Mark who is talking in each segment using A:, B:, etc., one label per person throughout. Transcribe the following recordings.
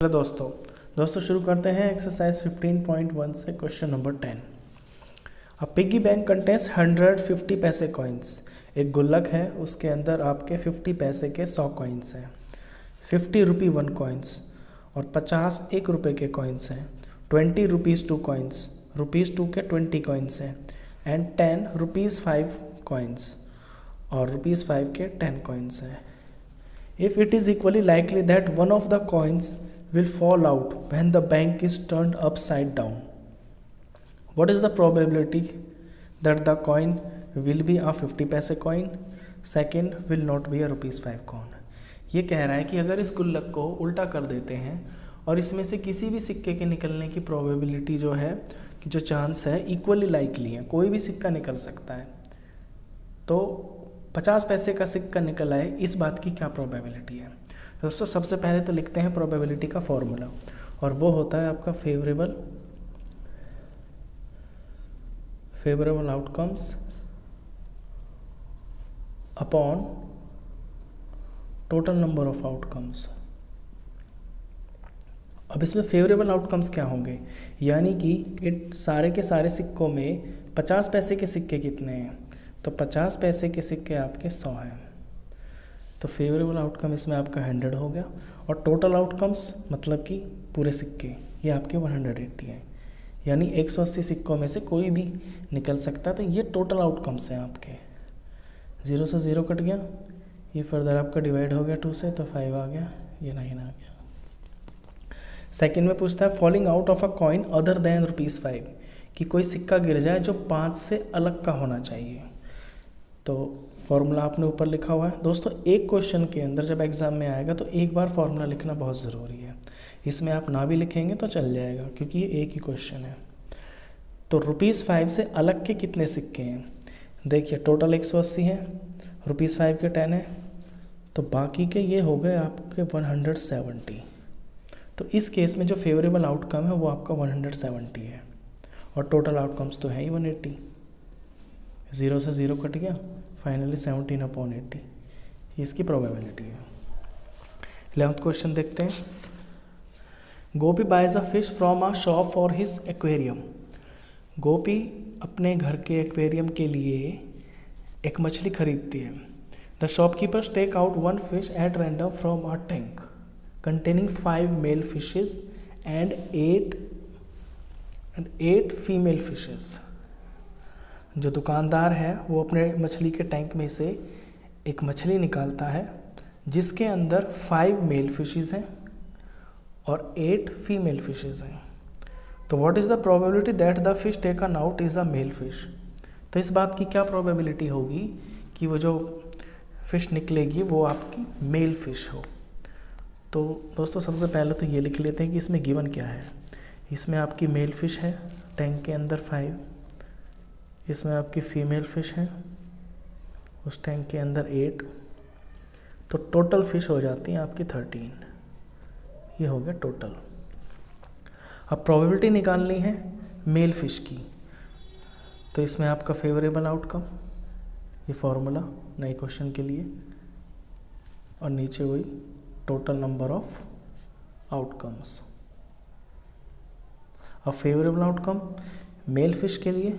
A: Hello दोस्तों शुरू करते हैं एक्सरसाइज 15.1 से क्वेश्चन नंबर 10। अ पिग्गी बैंक कंटेन्स 150 पैसे कॉइन्स। एक गुल्लक है, उसके अंदर आपके 50 पैसे के 100 कॉइन्स हैं। 50 रुपी 1 कॉइन्स और 50 1 रुपये के कॉइन्स हैं। 20 रुपीज़ 2 कॉइन्स, रुपीज़ 2 के 20 कॉइन्स हैं। एंड 10 रुपीज़ 5 कॉइन्स और रुपीज़ 5 के 10 कॉइन्स हैं। If it is equally likely that one of the coins will fall out when the bank is turned upside down, what is the probability that the coin will be a 50 पैसे coin, second will not be a rupees 5 coin? ये कह रहा है कि अगर इस गुल्लक को उल्टा कर देते हैं और इसमें से किसी भी सिक्के के निकलने की प्रोबेबिलिटी जो है, कि जो चांस है इक्वली लाइकली है, कोई भी सिक्का निकल सकता है, तो 50 पैसे का सिक्का निकल आए, इस बात की क्या प्रोबेबिलिटी है। दोस्तों सबसे पहले तो लिखते हैं प्रोबेबिलिटी का फॉर्मूला, और वो होता है आपका favourable outcomes upon total number of outcomes. अब इसमें फेवरेबल आउटकम्स क्या होंगे, यानी कि सारे के सारे सिक्कों में 50 पैसे के सिक्के कितने हैं, तो 50 पैसे के सिक्के आपके 100 हैं, तो फेवरेबल आउटकम इसमें आपका 100 हो गया। और टोटल आउटकम्स मतलब कि पूरे सिक्के, ये आपके 180 हैं, यानी 180 सिक्कों में से कोई भी निकल सकता है। तो ये टोटल आउटकम्स हैं आपके। 0 से 0 कट गया, ये फर्दर आपका डिवाइड हो गया 2 से, तो 5 आ गया, ये 9 आ गया। सेकेंड में पूछता है falling out of a coin other than rupees 5, कि कोई सिक्का गिर जाए जो 5 से अलग का होना चाहिए। तो फॉर्मूला आपने ऊपर लिखा हुआ है। दोस्तों एक क्वेश्चन के अंदर जब एग्ज़ाम में आएगा तो एक बार फॉर्मूला लिखना बहुत ज़रूरी है। इसमें आप ना भी लिखेंगे तो चल जाएगा, क्योंकि ये एक ही क्वेश्चन है। तो रुपीज़ 5 से अलग के कितने सिक्के हैं, देखिए टोटल 180 हैं, रुपीज़ 5 के 10 हैं, तो बाकी के ये हो गए आपके 170। तो इस केस में जो फेवरेबल आउटकम है वो आपका 170 है, और टोटल आउटकम्स तो है ही 180। 0 से 0 कट गया, फाइनली 17/80, इसकी प्रोबेबिलिटी है। 11th क्वेश्चन देखते हैं। Gopi buys a fish from a shop for his aquarium. Gopi अपने घर के एक्वेरियम के लिए एक मछली खरीदती है। The shopkeepers take out 1 fish at random from a tank containing 5 male fishes and 8 female fishes. जो दुकानदार है वो अपने मछली के टैंक में से एक मछली निकालता है जिसके अंदर 5 मेल फिशेज हैं और 8 फीमेल फिशेज हैं। तो what is the probability that the fish taken out is a male fish. तो इस बात की क्या प्रोबेबिलिटी होगी कि वो जो फिश निकलेगी वो आपकी मेल फिश हो। तो दोस्तों सबसे पहले तो ये लिख लेते हैं कि इसमें गिवन क्या है। इसमें आपकी मेल फिश है टैंक के अंदर 5, इसमें आपकी फीमेल फिश है उस टैंक के अंदर 8, तो टोटल फिश हो जाती हैं आपकी 13। ये हो गया टोटल। अब प्रोबेबिलिटी निकालनी है मेल फिश की, तो इसमें आपका फेवरेबल आउटकम, ये फॉर्मूला नए क्वेश्चन के लिए, और नीचे वही टोटल नंबर ऑफ आउटकम्स। अब फेवरेबल आउटकम मेल फिश के लिए,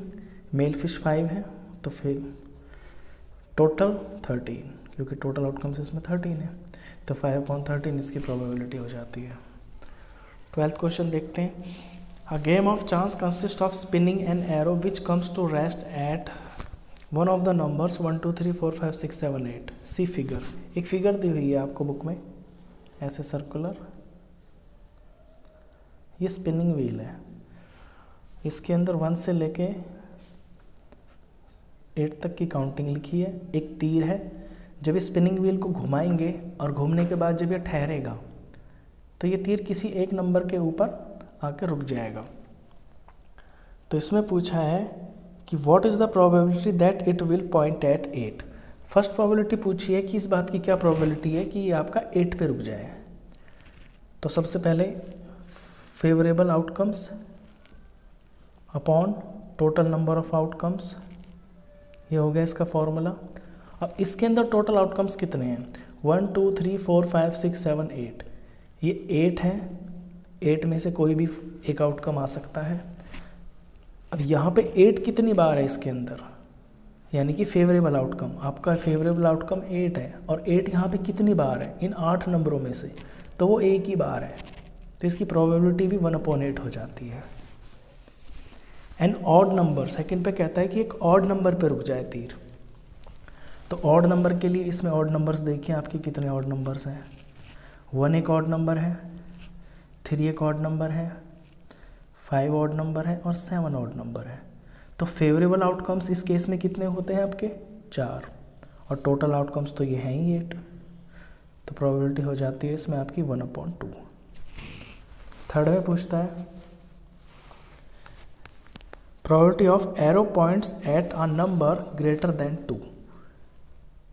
A: मेल फिश 5 है, तो फिर टोटल 13, क्योंकि टोटल आउटकम्स इसमें 13 है, तो 5/13 इसकी प्रोबेबिलिटी हो जाती है। 12th क्वेश्चन देखते हैं। A game of chance consist of spinning an arrow which comes to rest at one of the numbers 1 2 3 4 5 6 7 8। See figure. एक फिगर दी हुई है आपको बुक में, ऐसे सर्कुलर, ये स्पिनिंग व्हील है, इसके अंदर 1 से लेके 8 तक की काउंटिंग लिखी है। एक तीर है, जब इस स्पिनिंग व्हील को घुमाएंगे और घूमने के बाद जब ये ठहरेगा तो ये तीर किसी एक नंबर के ऊपर आके रुक जाएगा। तो इसमें पूछा है कि what is the probability that it will point at 8। First probability पूछी है कि इस बात की क्या प्रोबेबिलिटी है कि ये आपका 8 पे रुक जाए। तो सबसे पहले favourable outcomes upon total number of outcomes, ये हो गया इसका फॉर्मूला। अब इसके अंदर टोटल आउटकम्स कितने हैं, 1 2 3 4 5 6 7 8, ये 8 हैं 8 में से कोई भी एक आउटकम आ सकता है। अब यहाँ पे 8 कितनी बार है इसके अंदर, यानी कि फेवरेबल आउटकम, आपका फेवरेबल आउटकम 8 है और 8 यहाँ पे कितनी बार है इन 8 नंबरों में से, तो वो एक ही बार है, तो इसकी प्रोबेबिलिटी भी 1/8 हो जाती है। एन ऑड नंबर, सेकंड पे कहता है कि एक ऑड नंबर पे रुक जाए तीर, तो ऑड नंबर के लिए इसमें ऑड नंबर्स देखिए आपके कितने ऑड नंबर्स हैं। 1 एक ऑड नंबर है, 3 एक ऑड नंबर है, 5 ऑड नंबर है और 7 ऑड नंबर है। तो फेवरेबल आउटकम्स इस केस में कितने होते हैं आपके 4, और टोटल आउटकम्स तो ये हैं ही 8, तो प्रोबेबिलिटी हो जाती है इसमें आपकी 1/2। थर्ड में पूछता है probability of arrow points at a number greater than 2,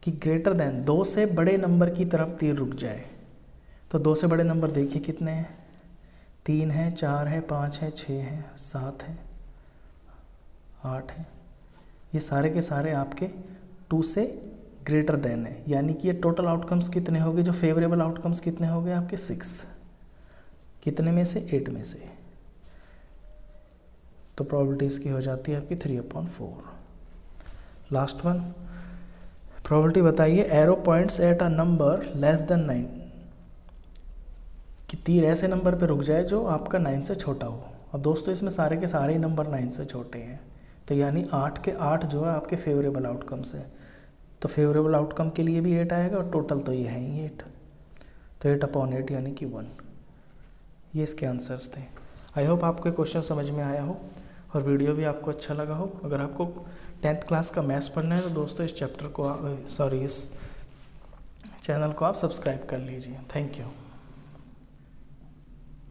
A: कि ग्रेटर देन 2 से बड़े नंबर की तरफ तीर रुक जाए। तो 2 से बड़े नंबर देखिए कितने हैं, 3 है, 4 है, 5 है, 6 है, 7 है, 8 है, ये सारे के सारे आपके 2 से ग्रेटर देन है, यानी कि ये टोटल आउटकम्स कितने हो गए, जो फेवरेबल आउटकम्स कितने हो गए आपके 6, कितने में से 8 में से, तो प्रोबेबिलिटी इसकी हो जाती है आपकी 3/4। लास्ट वन, प्रोबेबिलिटी बताइए arrow points at a number less than 9, कि तीर ऐसे नंबर पे रुक जाए जो आपका 9 से छोटा हो, और दोस्तों इसमें सारे के सारे ही नंबर 9 से छोटे हैं, तो यानी 8 के 8 जो है आपके फेवरेबल आउटकम्स है, तो फेवरेबल आउटकम के लिए भी 8 आएगा और टोटल तो ये है ही 8, तो 8/8 यानी कि 1। ये इसके आंसर्स थे। आई होप आपको ये क्वेश्चन समझ में आया हो और वीडियो भी आपको अच्छा लगा हो। अगर आपको 10th क्लास का मैथ्स पढ़ना है तो दोस्तों इस चैप्टर को इस चैनल को आप सब्सक्राइब कर लीजिए। Thank you.